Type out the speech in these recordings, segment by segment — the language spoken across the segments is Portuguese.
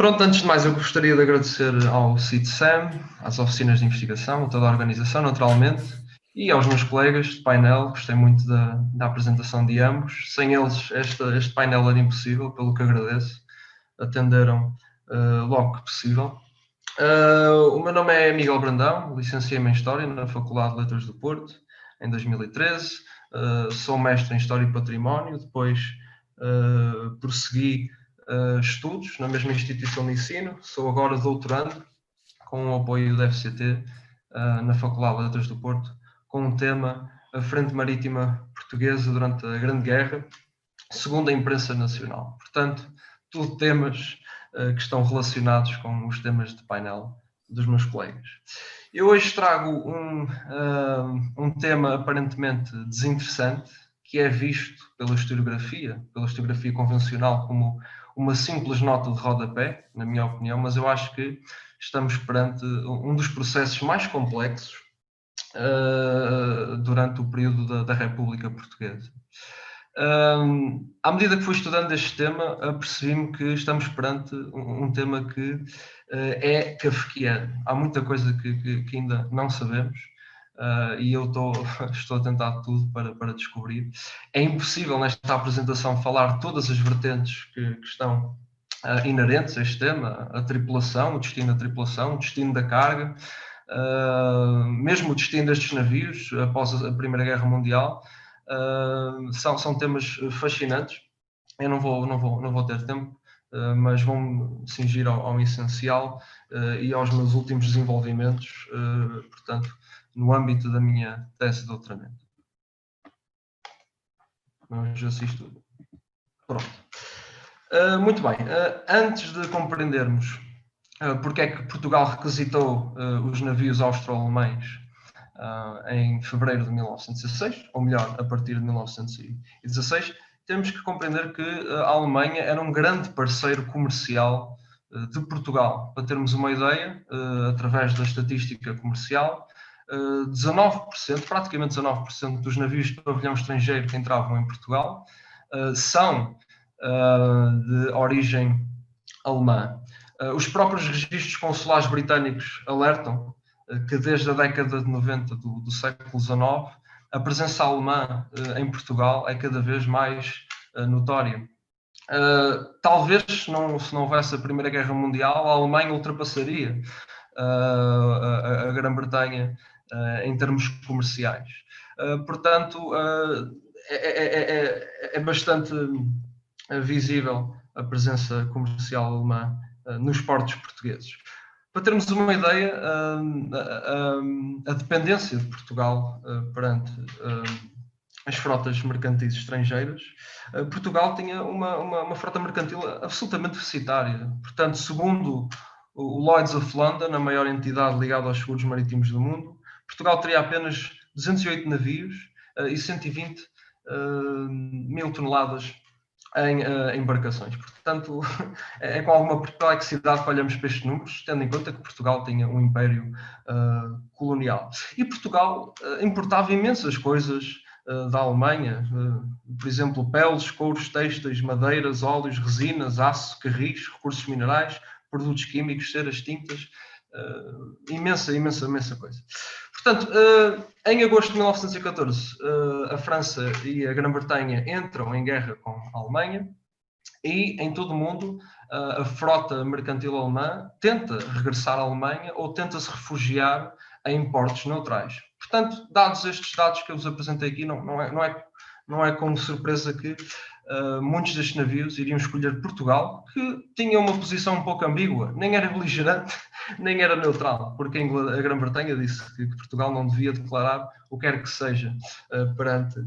Pronto, antes de mais eu gostaria de agradecer ao CITSEM, às oficinas de investigação, a toda a organização, naturalmente, e aos meus colegas de painel. Gostei muito da apresentação de ambos. Sem eles este painel era impossível, pelo que agradeço. Atenderam logo que possível. O meu nome é Miguel Brandão, licenciei-me em História na Faculdade de Letras do Porto, em 2013. Sou mestre em História e Património, depois prossegui estudos na mesma instituição de ensino. Sou agora doutorando, com o apoio do FCT, na Faculdade de Letras do Porto, com um tema: a Frente Marítima Portuguesa durante a Grande Guerra, segundo a imprensa nacional. Portanto, tudo temas que estão relacionados com os temas de painel dos meus colegas. Eu hoje trago um tema aparentemente desinteressante, que é visto pela historiografia convencional, como uma simples nota de rodapé, na minha opinião, mas eu acho que estamos perante um dos processos mais complexos durante o período da República Portuguesa. À medida que fui estudando este tema, percebi-me que estamos perante um tema que é kafkiano. Há muita coisa que ainda não sabemos, e eu estou a tentar tudo para descobrir. É impossível nesta apresentação falar todas as vertentes que estão inerentes a este tema: a tripulação, o destino da tripulação, o destino da carga, mesmo o destino destes navios após a Primeira Guerra Mundial. São temas fascinantes. Eu não vou ter tempo, mas vou-me cingir ao essencial e aos meus últimos desenvolvimentos, portanto, no âmbito da minha tese de doutoramento. Mas assisto tudo. Pronto. Muito bem. Antes de compreendermos porque é que Portugal requisitou os navios austro-alemães em fevereiro de 1916, ou melhor, a partir de 1916, temos que compreender que a Alemanha era um grande parceiro comercial de Portugal. Para termos uma ideia, através da estatística comercial, 19%, praticamente 19% dos navios de pavilhão estrangeiro que entravam em Portugal são de origem alemã. Os próprios registros consulares britânicos alertam que desde a década de 90 do século XIX, a presença alemã em Portugal é cada vez mais notória. Talvez, se não houvesse a Primeira Guerra Mundial, a Alemanha ultrapassaria a Grã-Bretanha em termos comerciais. Portanto, é bastante visível a presença comercial alemã nos portos portugueses. Para termos uma ideia, a dependência de Portugal perante as frotas mercantis estrangeiras, Portugal tinha uma frota mercantil absolutamente deficitária. Portanto, segundo o Lloyd's of London, a maior entidade ligada aos seguros marítimos do mundo, Portugal teria apenas 208 navios e 120 mil toneladas em embarcações. Portanto, é com alguma perplexidade que olhamos para estes números, tendo em conta que Portugal tinha um império colonial. E Portugal importava imensas coisas da Alemanha, por exemplo, peles, couros, têxteis, madeiras, óleos, resinas, aço, carris, recursos minerais, produtos químicos, ceras, tintas, imensa coisa. Portanto, em agosto de 1914, a França e a Grã-Bretanha entram em guerra com a Alemanha e, em todo o mundo, a frota mercantil alemã tenta regressar à Alemanha ou tenta se refugiar em portos neutrais. Portanto, dados estes dados que eu vos apresentei aqui, não é com surpresa que muitos destes navios iriam escolher Portugal, que tinha uma posição um pouco ambígua, nem era beligerante, nem era neutral, porque a Grã-Bretanha disse que Portugal não devia declarar o que quer que seja perante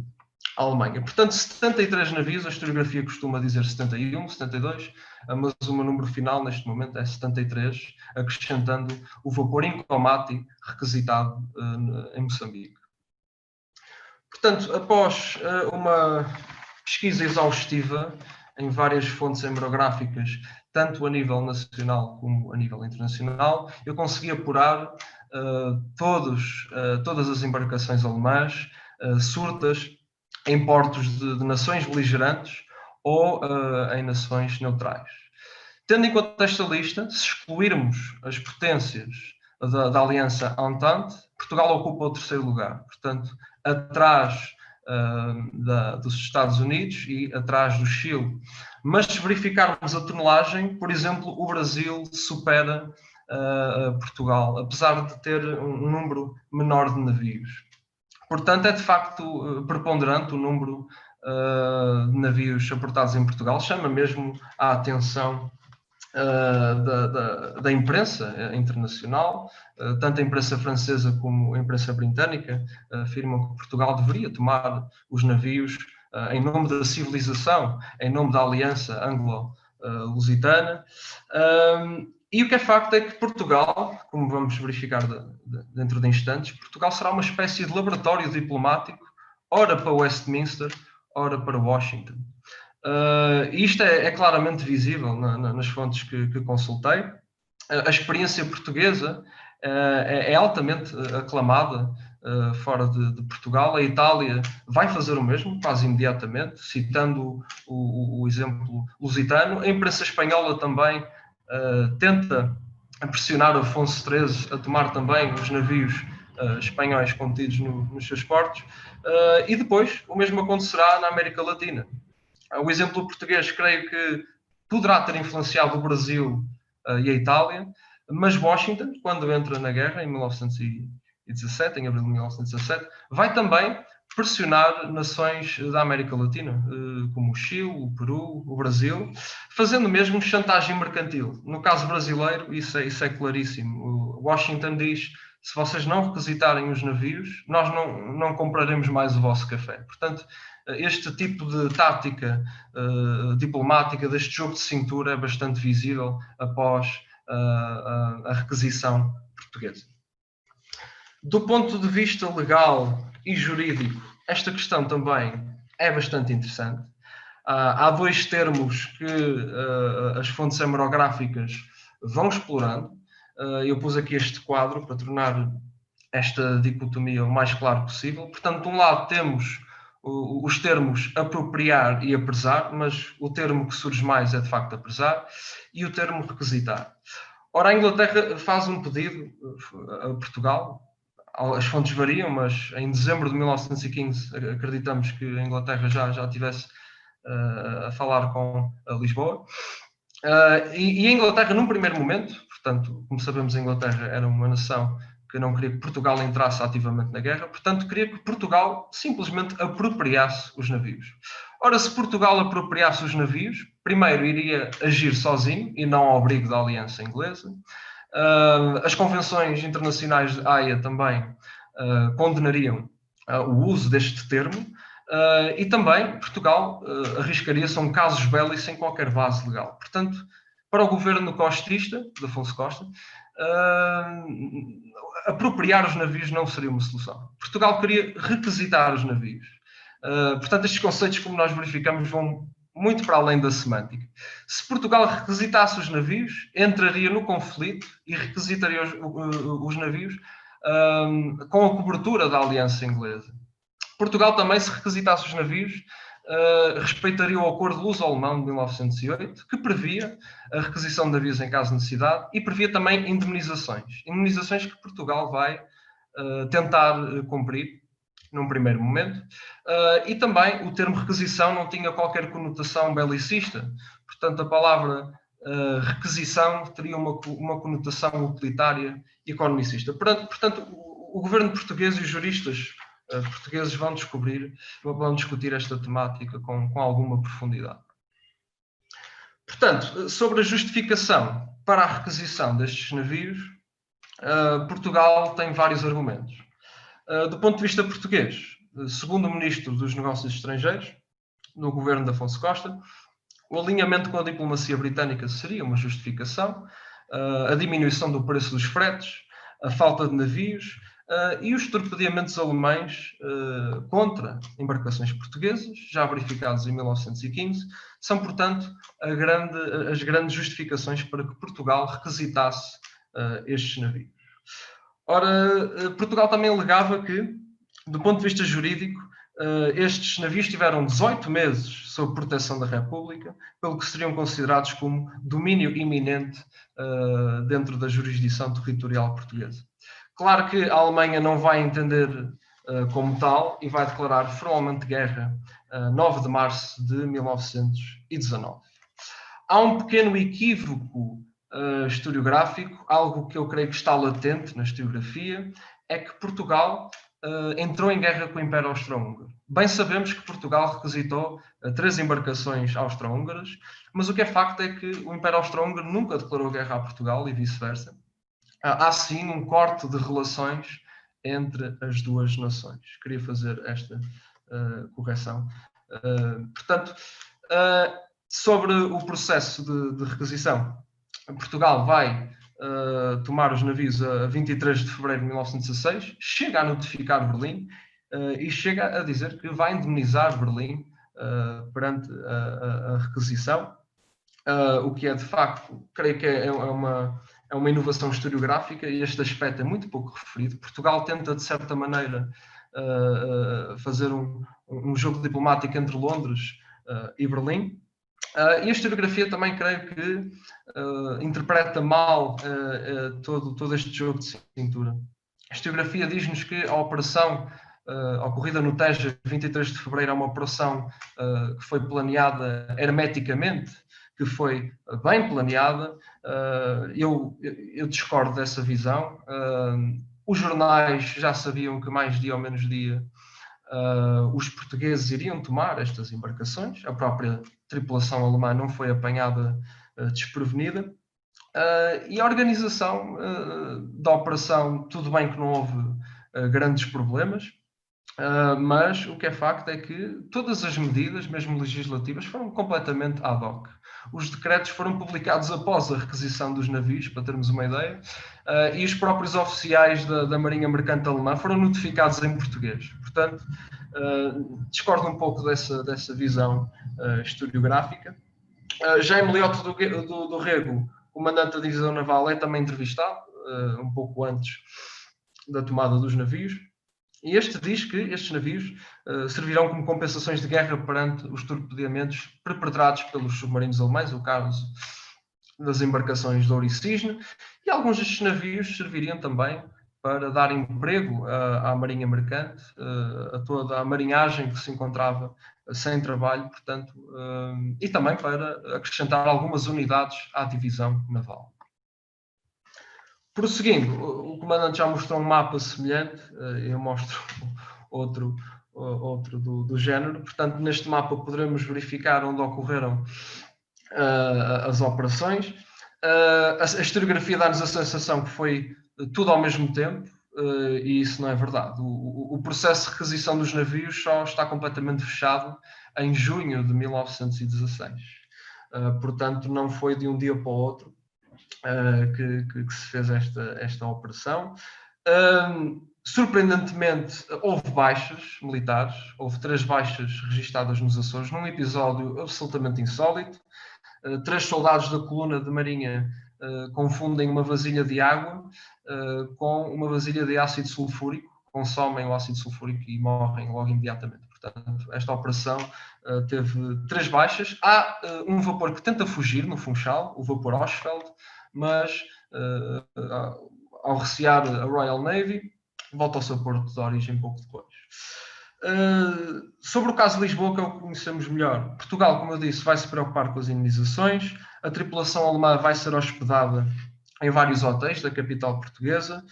a Alemanha. Portanto, 73 navios, a historiografia costuma dizer 71, 72, mas o meu número final neste momento é 73, acrescentando o vapor Incomati requisitado em Moçambique. Portanto, após uma pesquisa exaustiva em várias fontes hemerográficas, tanto a nível nacional como a nível internacional, eu consegui apurar todas as embarcações alemãs surtas em portos de nações beligerantes ou em nações neutrais. Tendo em conta esta lista, se excluirmos as potências da Aliança Entente, Portugal ocupa o terceiro lugar, portanto, atrás dos Estados Unidos e atrás do Chile. Mas se verificarmos a tonelagem, por exemplo, o Brasil supera Portugal, apesar de ter um número menor de navios. Portanto, é de facto preponderante o número de navios aportados em Portugal, chama mesmo a atenção da imprensa internacional, tanto a imprensa francesa como a imprensa britânica afirmam que Portugal deveria tomar os navios em nome da civilização, em nome da aliança anglo-lusitana. E o que é facto é que Portugal, como vamos verificar dentro de instantes, Portugal será uma espécie de laboratório diplomático, ora para Westminster, ora para Washington. Isto é claramente visível nas fontes que consultei. A experiência portuguesa é altamente aclamada fora de Portugal. A Itália vai fazer o mesmo, quase imediatamente, citando o exemplo lusitano. A imprensa espanhola também tenta pressionar Afonso XIII a tomar também os navios espanhóis contidos nos seus portos. E depois o mesmo acontecerá na América Latina. O exemplo português, creio que poderá ter influenciado o Brasil e a Itália, mas Washington, quando entra na guerra, em 1917, em abril de 1917, vai também pressionar nações da América Latina, como o Chile, o Peru, o Brasil, fazendo mesmo chantagem mercantil. No caso brasileiro, isso é claríssimo. O Washington diz: se vocês não requisitarem os navios, nós não compraremos mais o vosso café. Portanto, este tipo de tática diplomática, deste jogo de cintura, é bastante visível após a requisição portuguesa. Do ponto de vista legal e jurídico, esta questão também é bastante interessante. Há dois termos que as fontes hemerográficas vão explorando. Eu pus aqui este quadro para tornar esta dicotomia o mais claro possível. Portanto, de um lado temos os termos apropriar e apresar, mas o termo que surge mais é de facto apresar, e o termo requisitar. Ora, a Inglaterra faz um pedido a Portugal, as fontes variam, mas em dezembro de 1915 acreditamos que a Inglaterra já estivesse a falar com a Lisboa. E a Inglaterra, num primeiro momento, portanto, como sabemos, a Inglaterra era uma nação que não queria que Portugal entrasse ativamente na guerra, portanto, queria que Portugal simplesmente apropriasse os navios. Ora, se Portugal apropriasse os navios, primeiro iria agir sozinho e não ao abrigo da aliança inglesa. As convenções internacionais de Haia também condenariam o uso deste termo, e também Portugal arriscaria-se a um casus belli sem qualquer base legal. Portanto, para o governo costista, de Afonso Costa, apropriar os navios não seria uma solução. Portugal queria requisitar os navios. Portanto, estes conceitos, como nós verificamos, vão muito para além da semântica. Se Portugal requisitasse os navios, entraria no conflito e requisitaria os navios com a cobertura da aliança inglesa. Portugal também, se requisitasse os navios, respeitaria o acordo luso-alemão de 1908, que previa a requisição de navios em caso de necessidade e previa também indemnizações. Indemnizações que Portugal vai tentar cumprir num primeiro momento. E também o termo requisição não tinha qualquer conotação belicista. Portanto, a palavra requisição teria uma conotação utilitária e economicista. Portanto, o governo português e os juristas portugueses vão discutir esta temática com alguma profundidade. Portanto, sobre a justificação para a requisição destes navios, Portugal tem vários argumentos. Do ponto de vista português, segundo o Ministro dos Negócios Estrangeiros, no governo de Afonso Costa, o alinhamento com a diplomacia britânica seria uma justificação, a diminuição do preço dos fretes, a falta de navios e os torpedeamentos alemães contra embarcações portuguesas, já verificados em 1915, são, portanto, as grandes justificações para que Portugal requisitasse estes navios. Ora, Portugal também alegava que, do ponto de vista jurídico, estes navios tiveram 18 meses sob proteção da República, pelo que seriam considerados como domínio iminente dentro da jurisdição territorial portuguesa. Claro que a Alemanha não vai entender como tal e vai declarar formalmente guerra 9 de março de 1919. Há um pequeno equívoco historiográfico, algo que eu creio que está latente na historiografia, é que Portugal entrou em guerra com o Império Austro-Húngaro. Bem sabemos que Portugal requisitou 3 embarcações austro-húngaras, mas o que é facto é que o Império Austro-Húngaro nunca declarou guerra a Portugal e vice-versa. Há sim um corte de relações entre as duas nações. Queria fazer esta correção. Portanto, sobre o processo de requisição, Portugal vai tomar os navios a 23 de fevereiro de 1916, chega a notificar Berlim e chega a dizer que vai indemnizar Berlim perante a requisição, o que é de facto, creio que é uma inovação historiográfica e este aspecto é muito pouco referido. Portugal tenta, de certa maneira, fazer um jogo diplomático entre Londres e Berlim. E a historiografia também creio que interpreta mal todo este jogo de cintura. A historiografia diz-nos que a operação ocorrida no Tejo, 23 de fevereiro, é uma operação que foi planeada hermeticamente, que foi bem planeada. Eu discordo dessa visão. Os jornais já sabiam que mais dia ou menos dia os portugueses iriam tomar estas embarcações. A própria tripulação alemã não foi apanhada desprevenida. E a organização da operação, tudo bem que não houve grandes problemas, mas o que é facto é que todas as medidas, mesmo legislativas, foram completamente ad hoc. Os decretos foram publicados após a requisição dos navios, para termos uma ideia, e os próprios oficiais da Marinha Mercante Alemã foram notificados em português. Portanto, discordo um pouco dessa visão historiográfica. Jaime Lioto do Rego, comandante da divisão naval, é também entrevistado, um pouco antes da tomada dos navios. E este diz que estes navios servirão como compensações de guerra perante os torpedeamentos perpetrados pelos submarinos alemães, o caso das embarcações Douro e Cisne, e alguns destes navios serviriam também para dar emprego à Marinha Mercante, a toda a marinhagem que se encontrava sem trabalho, portanto, e também para acrescentar algumas unidades à divisão naval. Prosseguindo, o comandante já mostrou um mapa semelhante, eu mostro outro do género. Portanto, neste mapa poderemos verificar onde ocorreram as operações. A historiografia dá-nos a sensação que foi tudo ao mesmo tempo, e isso não é verdade. O processo de requisição dos navios só está completamente fechado em junho de 1916. Portanto, não foi de um dia para o outro que se fez esta operação. Surpreendentemente, houve baixas militares, houve 3 baixas registadas nos Açores, num episódio absolutamente insólito. 3 soldados da coluna de marinha confundem uma vasilha de água com uma vasilha de ácido sulfúrico, consomem o ácido sulfúrico e morrem logo imediatamente. Portanto, esta operação teve 3 baixas. Há um vapor que tenta fugir no Funchal, o vapor Oshfeld, mas ao recear a Royal Navy, volta ao seu porto de origem pouco depois. Sobre o caso de Lisboa, que é o que conhecemos melhor, Portugal, como eu disse, vai se preocupar com as indenizações. A tripulação alemã vai ser hospedada em vários hotéis da capital portuguesa.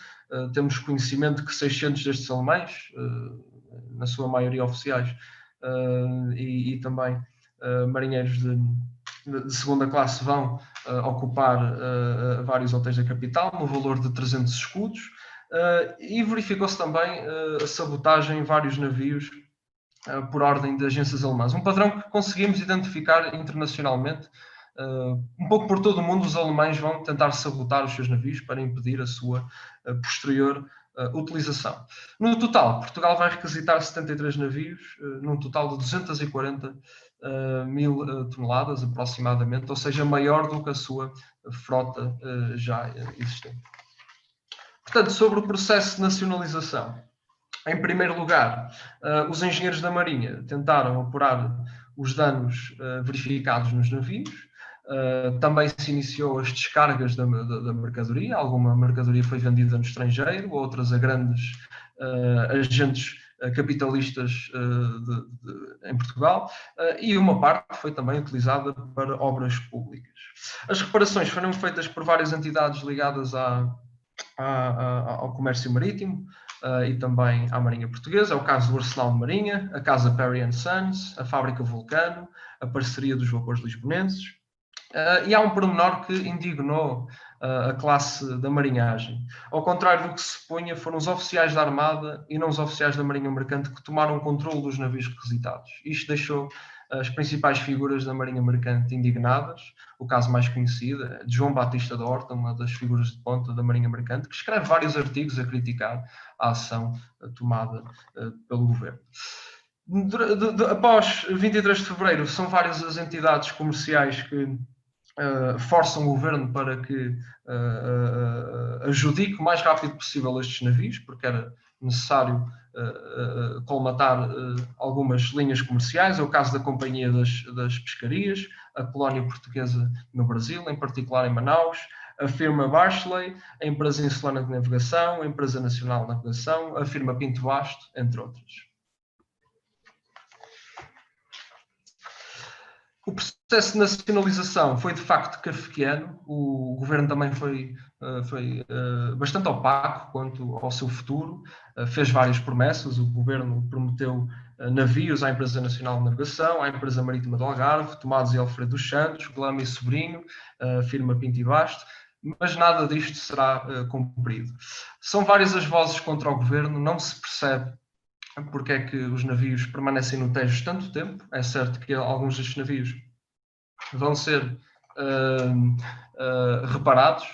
Temos conhecimento que 600 destes alemães, na sua maioria oficiais, e também marinheiros de segunda classe, vão ocupar vários hotéis da capital, no valor de 300 escudos. E verificou-se também a sabotagem em vários navios por ordem de agências alemãs. Um padrão que conseguimos identificar internacionalmente. Um pouco por todo o mundo, os alemães vão tentar sabotar os seus navios para impedir a sua posterior utilização. No total, Portugal vai requisitar 73 navios, num total de 240 mil toneladas aproximadamente, ou seja, maior do que a sua frota já existente. Portanto, sobre o processo de nacionalização, Em primeiro lugar, os engenheiros da Marinha tentaram apurar os danos verificados nos navios. Também se iniciou as descargas da mercadoria. Alguma mercadoria foi vendida no estrangeiro, outras a grandes agentes capitalistas em Portugal, e uma parte foi também utilizada para obras públicas. As reparações foram feitas por várias entidades ligadas ao comércio marítimo e também à Marinha Portuguesa. É o caso do Arsenal de Marinha, a Casa Perry & Sons, a Fábrica Vulcano, a parceria dos vapores lisbonenses. E há um pormenor que indignou a classe da marinhagem. Ao contrário do que se supunha, foram os oficiais da Armada e não os oficiais da Marinha Mercante que tomaram o controle dos navios requisitados. Isto deixou as principais figuras da Marinha Mercante indignadas. O caso mais conhecido é de João Batista da Horta, uma das figuras de ponta da Marinha Mercante, que escreve vários artigos a criticar a ação tomada pelo governo. Após 23 de fevereiro, são várias as entidades comerciais que forçam o governo para que adjudique o mais rápido possível estes navios, porque era necessário colmatar algumas linhas comerciais. É o caso da Companhia das Pescarias, a colónia portuguesa no Brasil, em particular em Manaus, a firma Bachelet, a empresa insulana de navegação, a empresa nacional de navegação, a firma Pinto Basto, entre outras. O processo de nacionalização foi de facto kafkiano. O governo também foi bastante opaco quanto ao seu futuro. Fez várias promessas. O governo prometeu navios à Empresa Nacional de Navegação, à Empresa Marítima do Algarve, Tomás e Alfredo dos Santos, Glama e Sobrinho, firma Pinto e Basto, mas nada disto será cumprido. São várias as vozes contra o governo, não se percebe porque é que os navios permanecem no Tejo tanto tempo. É certo que alguns destes navios vão ser reparados,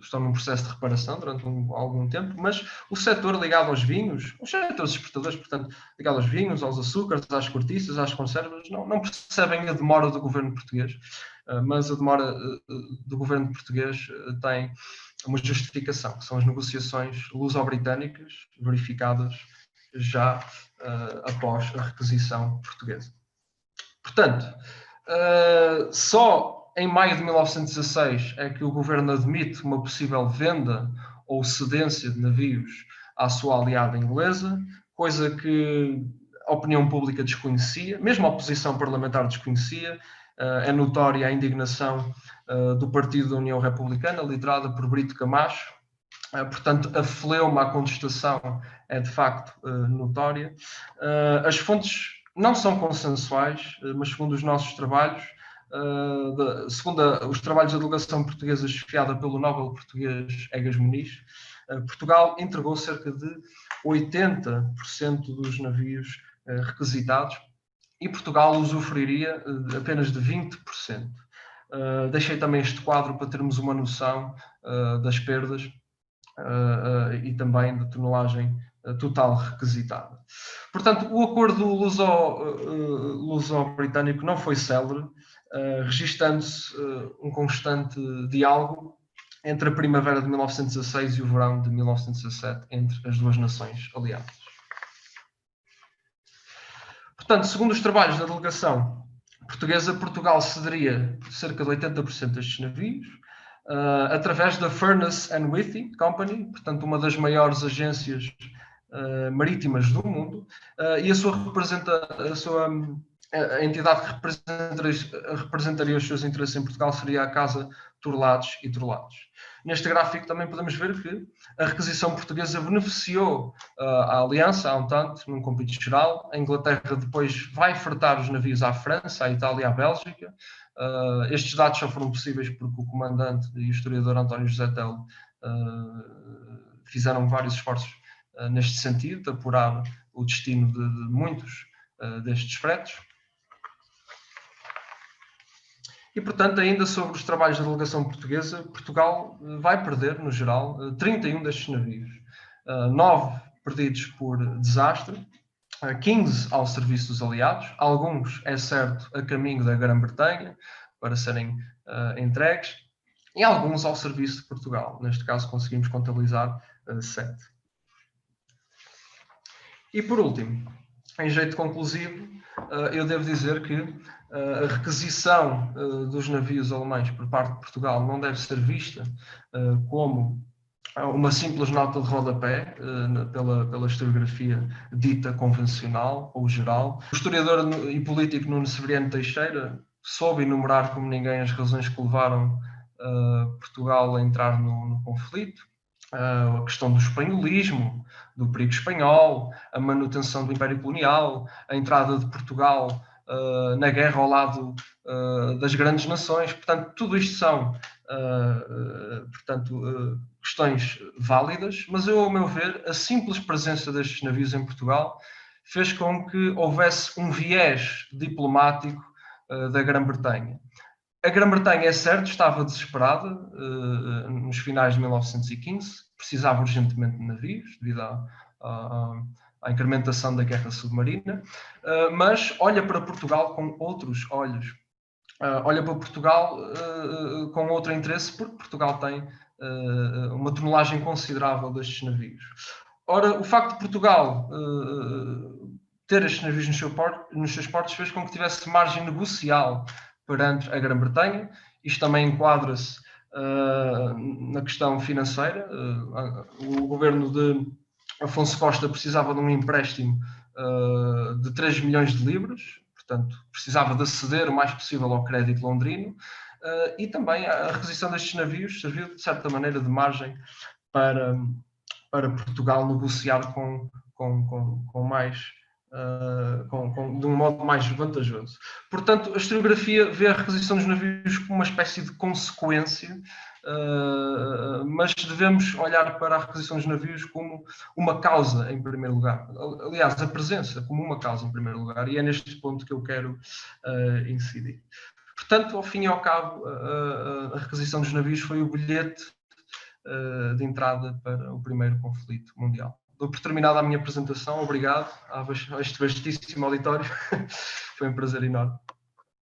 estão num processo de reparação durante algum tempo, mas o setor ligado aos vinhos, os setores exportadores, portanto, ligado aos vinhos, aos açúcares, às cortiças, às conservas, não percebem a demora do governo português, mas a demora do governo português tem uma justificação, que são as negociações luso-britânicas verificadas já após a requisição portuguesa. Portanto, só em maio de 1916 é que o governo admite uma possível venda ou cedência de navios à sua aliada inglesa, coisa que a opinião pública desconhecia, mesmo a oposição parlamentar desconhecia. É notória a indignação do Partido da União Republicana, liderada por Brito Camacho. Portanto, a fleuma, a contestação é de facto notória. As fontes não são consensuais, mas segundo os nossos trabalhos, segundo os trabalhos da delegação portuguesa chefiada pelo Nobel português Egas Muniz, Portugal entregou cerca de 80% dos navios requisitados e Portugal usufruiria apenas de 20%. Deixei também este quadro para termos uma noção das perdas e também da tonelagem total requisitada. Portanto, o acordo luso-britânico não foi célere, registando-se um constante diálogo entre a primavera de 1916 e o verão de 1917, entre as duas nações aliadas. Portanto, segundo os trabalhos da delegação portuguesa, Portugal cederia cerca de 80% destes navios, através da Furness and Withy Company, portanto, uma das maiores agências marítimas do mundo, e a entidade que representaria os seus interesses em Portugal seria a Casa Torlados e Torlados. Neste gráfico também podemos ver que a requisição portuguesa beneficiou a Aliança, a Entente, num compito geral. A Inglaterra depois vai fretar os navios à França, à Itália e à Bélgica. Estes dados só foram possíveis porque o comandante e o historiador António José Telo fizeram vários esforços neste sentido, de apurar o destino de muitos destes fretes. E, portanto, ainda sobre os trabalhos da delegação portuguesa, Portugal vai perder, no geral, 31 destes navios. 9 perdidos por desastre, 15 ao serviço dos aliados, alguns, é certo, a caminho da Grã-Bretanha, para serem entregues, e alguns ao serviço de Portugal. Neste caso, conseguimos contabilizar 7. E por último, em jeito conclusivo, eu devo dizer que a requisição dos navios alemães por parte de Portugal não deve ser vista como uma simples nota de rodapé pela historiografia dita convencional ou geral. O historiador e político Nuno Severiano Teixeira soube enumerar como ninguém as razões que levaram Portugal a entrar no conflito. A questão do espanholismo, do perigo espanhol, a manutenção do Império Colonial, a entrada de Portugal na guerra ao lado das grandes nações. Portanto, tudo isto são questões válidas, mas eu, ao meu ver, a simples presença destes navios em Portugal fez com que houvesse um viés diplomático da Grã-Bretanha. A Grã-Bretanha, é certo, estava desesperada nos finais de 1915, precisava urgentemente de navios, devido à incrementação da guerra submarina, mas olha para Portugal com outros olhos. Olha para Portugal com outro interesse, porque Portugal tem uma tonelagem considerável destes navios. Ora, o facto de Portugal ter estes navios nos seus portos fez com que tivesse margem negocial perante a Grã-Bretanha. Isto também enquadra-se na questão financeira. O governo de Afonso Costa precisava de um empréstimo de 3 milhões de libras, portanto, precisava de aceder o mais possível ao crédito londrino, e também a requisição destes navios serviu, de certa maneira, de margem para Portugal negociar com mais de um modo mais vantajoso. Portanto, a historiografia vê a requisição dos navios como uma espécie de consequência, mas devemos olhar para a requisição dos navios como uma causa, em primeiro lugar. Aliás, a presença como uma causa, em primeiro lugar, e é neste ponto que eu quero incidir. Portanto, ao fim e ao cabo, a requisição dos navios foi o bilhete de entrada para o primeiro conflito mundial. Dou por terminada a minha apresentação. Obrigado a este vastíssimo auditório. Foi um prazer enorme.